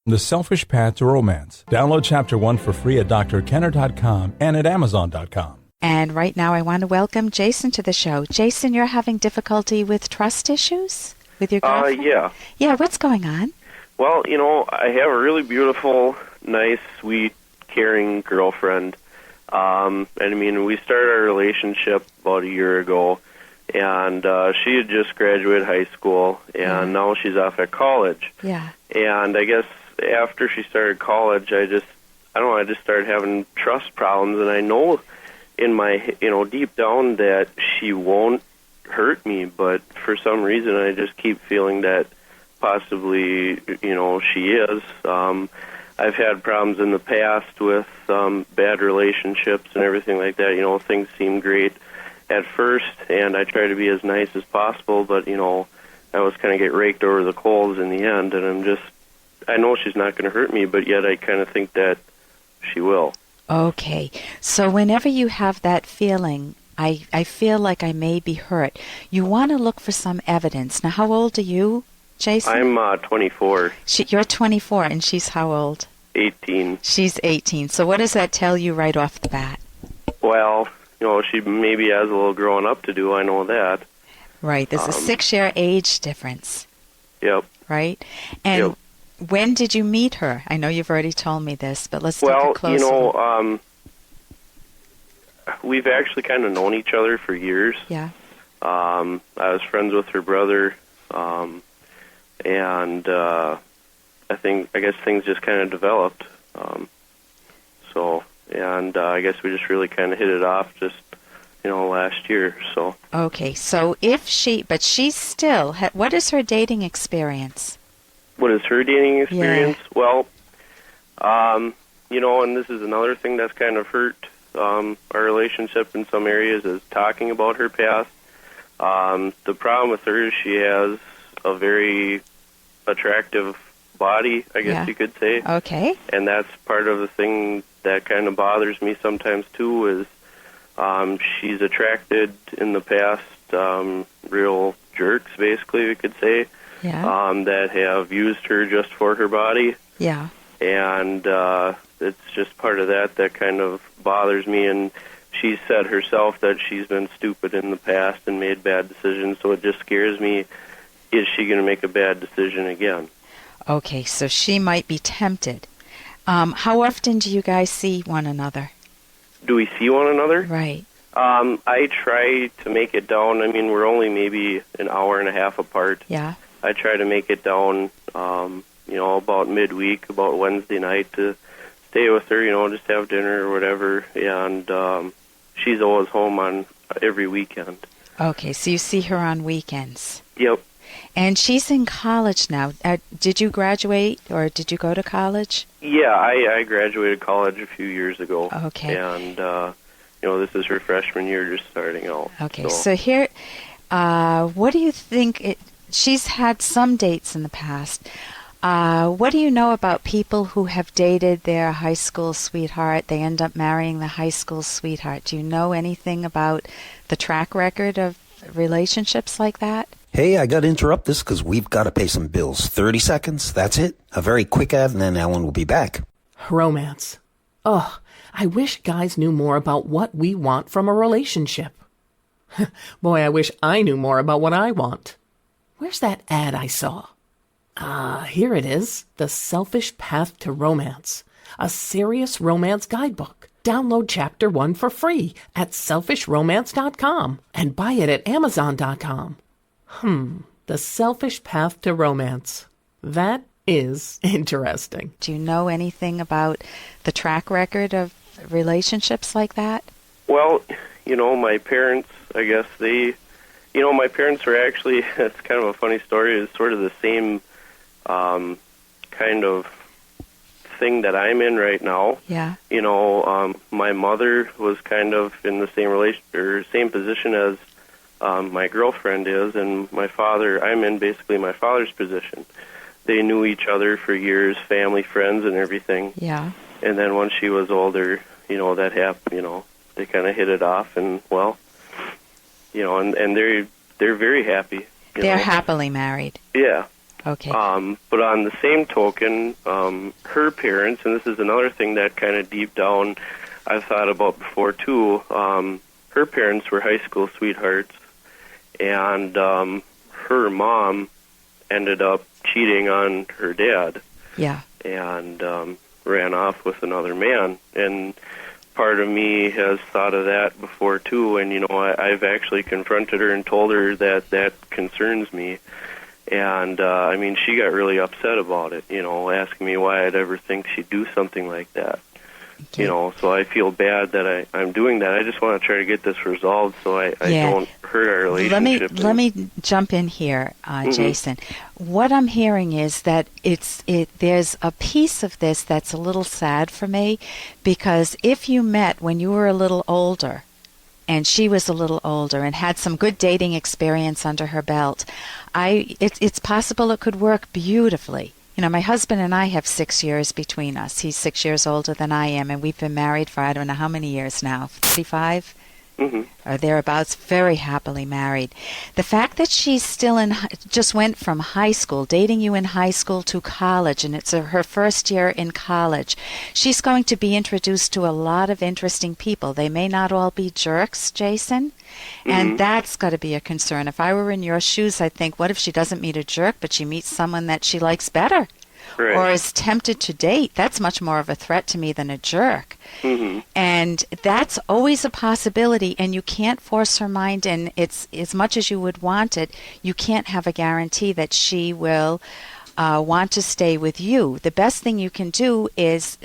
The Selfish Path to Romance. Download Chapter 1 for free at drkenner.com and at amazon.com. And right now I want to welcome Jason to the show. Jason, you're having difficulty with trust issues with your girlfriend? Yeah. Yeah, what's going on? Well, I have a really beautiful, nice, sweet, caring girlfriend. We started our relationship about a year ago, and she had just graduated high school, and now she's off at college. Yeah. And I guess after she started college, I just started having trust problems, and I know in my, deep down that she won't hurt me, but for some reason I just keep feeling that possibly, she is. I've had problems in the past with bad relationships and everything like that. Things seem great at first, and I try to be as nice as possible, but, I always kind of get raked over the coals in the end, and I know she's not going to hurt me, but yet I kind of think that she will. Okay. So whenever you have that feeling, I feel like I may be hurt, you want to look for some evidence. Now, how old are you, Jason? I'm 24. You're 24, and she's how old? 18. She's 18. So what does that tell you right off the bat? Well, she maybe has a little growing up to do, I know that. Right. There's a 6-year age difference. Yep. Right? And yep. When did you meet her? I know you've already told me this, but let's take a closer look. We've actually kind of known each other for years. Yeah. I was friends with her brother, and I guess things just kind of developed. I guess we just really kind of hit it off just, last year. So. Okay, so but she's still, what is her dating experience? What is her dating experience? Yeah. Well, and this is another thing that's kind of hurt our relationship in some areas, is talking about her past. The problem with her is she has a very attractive body, I guess you could say. Okay. And that's part of the thing that kind of bothers me sometimes, too, is she's attracted in the past real jerks, basically, we could say. Yeah. That have used her just for her body. Yeah. And it's just part of that kind of bothers me. And she said herself that she's been stupid in the past and made bad decisions, so it just scares me. Is she going to make a bad decision again? Okay, so she might be tempted. How often do you guys see one another? Do we see one another? Right. I try to make it down. We're only maybe an hour and a half apart. Yeah. I try to make it down, about midweek, about Wednesday night, to stay with her, just have dinner or whatever. And she's always home on every weekend. Okay, so you see her on weekends. Yep. And she's in college now. Did you graduate, or did you go to college? Yeah, I graduated college a few years ago. Okay. And, this is her freshman year just starting out. Okay, so here, what do you think? She's had some dates in the past. What do you know about people who have dated their high school sweetheart? They end up marrying the high school sweetheart. Do you know anything about the track record of relationships like that? Hey, I got to interrupt this because we've got to pay some bills. 30 seconds, that's it. A very quick ad, and then Ellen will be back. Romance. Ugh, I wish guys knew more about what we want from a relationship. Boy, I wish I knew more about what I want. Where's that ad I saw? Here it is. The Selfish Path to Romance. A serious romance guidebook. Download Chapter 1 for free at selfishromance.com and buy it at amazon.com. The Selfish Path to Romance. That is interesting. Do you know anything about the track record of relationships like that? Well, my parents, I guess my parents are actually, it's kind of a funny story, it's sort of the same kind of thing that I'm in right now. Yeah. My mother was kind of in the same position as my girlfriend is, and my father, I'm in basically my father's position. They knew each other for years, family, friends, and everything. Yeah. And then when she was older, that happened, they kind of hit it off, and and they're very happy. They're happily married. Yeah. Okay. But on the same token, her parents, and this is another thing that kind of deep down I've thought about before too, her parents were high school sweethearts, and her mom ended up cheating on her dad. Yeah. And ran off with another man. And part of me has thought of that before too, and I've actually confronted her and told her that concerns me. And I mean, she got really upset about it, asking me why I'd ever think she'd do something like that. Okay. So I feel bad that I'm doing that. I just want to try to get this resolved so I don't hurt our relationship. Let me jump in here, Jason. What I'm hearing is that there's a piece of this that's a little sad for me, because if you met when you were a little older, and she was a little older and had some good dating experience under her belt, it's possible it could work beautifully. My husband and I have 6 years between us. He's 6 years older than I am, and we've been married for I don't know how many years now, 35? Or thereabouts, very happily married. The fact that she's still just went from high school, dating you in high school to college, and it's her first year in college, she's going to be introduced to a lot of interesting people. They may not all be jerks, Jason, and that's got to be a concern. If I were in your shoes, I'd think, what if she doesn't meet a jerk, but she meets someone that she likes better? Right. Or is tempted to date? That's much more of a threat to me than a jerk. And that's always a possibility, and you can't force her mind, and it's as much as you would want it, you can't have a guarantee that she will want to stay with you. The best thing you can do is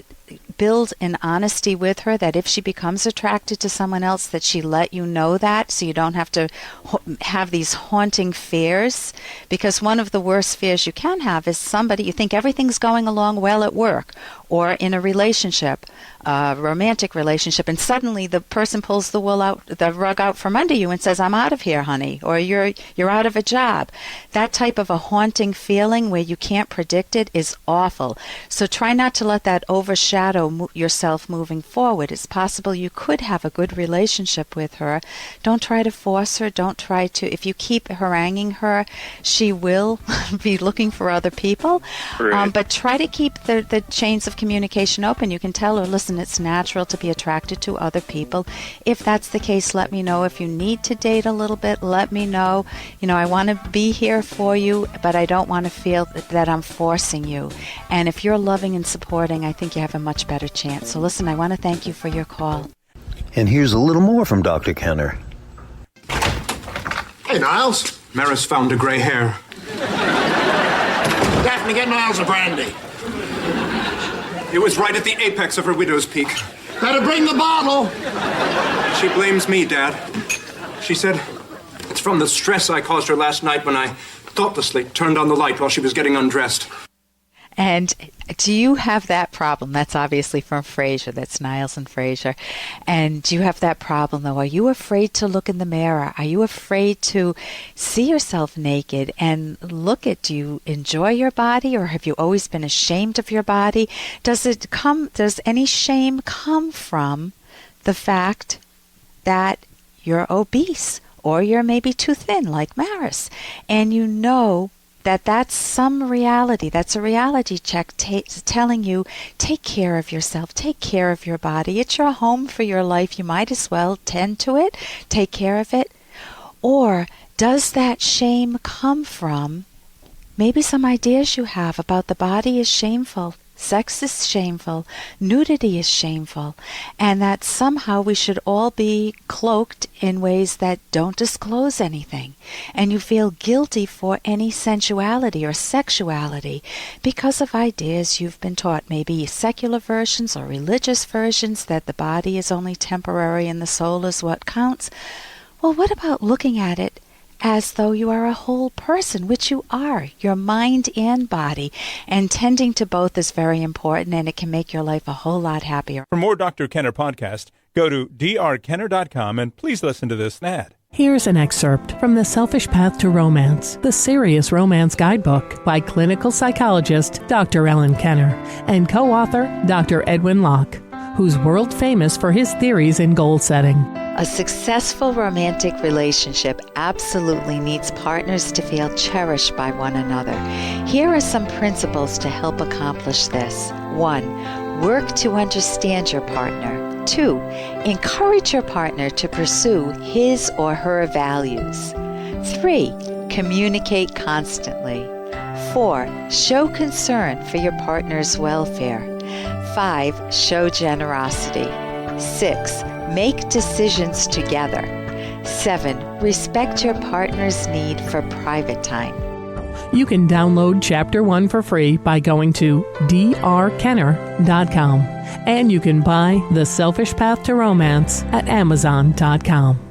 build an honesty with her, that if she becomes attracted to someone else, that she let you know that, so you don't have to have these haunting fears. Because one of the worst fears you can have is you think everything's going along well at work or in a relationship, a romantic relationship, and suddenly the person pulls the rug out from under you and says, "I'm out of here, honey," or you're out of a job. That type of a haunting feeling where you can't predict it is awful. So try not to let that overshadow yourself moving forward. It's possible you could have a good relationship with her. Don't try to force her. Don't try to. If you keep haranguing her, she will be looking for other people. Right. But try to keep the chains of communication open. You can tell her, listen, it's natural to be attracted to other people. If that's the case, let me know. If you need to date a little bit, let me know. I want to be here for you, but I don't want to feel that I'm forcing you. And if you're loving and supporting, I think you have a much better chance. So listen, I want to thank you for your call. And here's a little more from Dr. Kenner. Hey, Niles. Maris found a gray hair. Daphne, get Niles a brandy. It was right at the apex of her widow's peak. Better bring the bottle. She blames me, Dad. She said it's from the stress I caused her last night when I thoughtlessly turned on the light while she was getting undressed. And do you have that problem? That's obviously from Frasier. That's Niles and Frasier. And do you have that problem, though? Are you afraid to look in the mirror? Are you afraid to see yourself naked and look at? Do you enjoy your body, or have you always been ashamed of your body? Does any shame come from the fact that you're obese, or you're maybe too thin, like Maris, and you know that's some reality. That's a reality check telling you, take care of yourself, take care of your body. It's your home for your life. You might as well tend to it, take care of it. Or does that shame come from maybe some ideas you have about the body is shameful, sex is shameful, nudity is shameful, and that somehow we should all be cloaked in ways that don't disclose anything, and you feel guilty for any sensuality or sexuality because of ideas you've been taught, maybe secular versions or religious versions, that the body is only temporary and the soul is what counts. Well, what about looking at it as though you are a whole person, which you are, your mind and body, and tending to both is very important, and it can make your life a whole lot happier. For more Dr. Kenner podcast, go to drkenner.com and please listen to this ad. Here's an excerpt from The Selfish Path to Romance, the Serious Romance Guidebook by clinical psychologist Dr. Ellen Kenner and co-author Dr. Edwin Locke, who's world famous for his theories in goal setting. A successful romantic relationship absolutely needs partners to feel cherished by one another. Here are some principles to help accomplish this. 1. Work to understand your partner. 2. Encourage your partner to pursue his or her values. 3. Communicate constantly. 4. Show concern for your partner's welfare. 5. Show generosity. 6. Make decisions together. 7. Respect your partner's need for private time. You can download Chapter 1 for free by going to drkenner.com. And you can buy The Selfish Path to Romance at Amazon.com.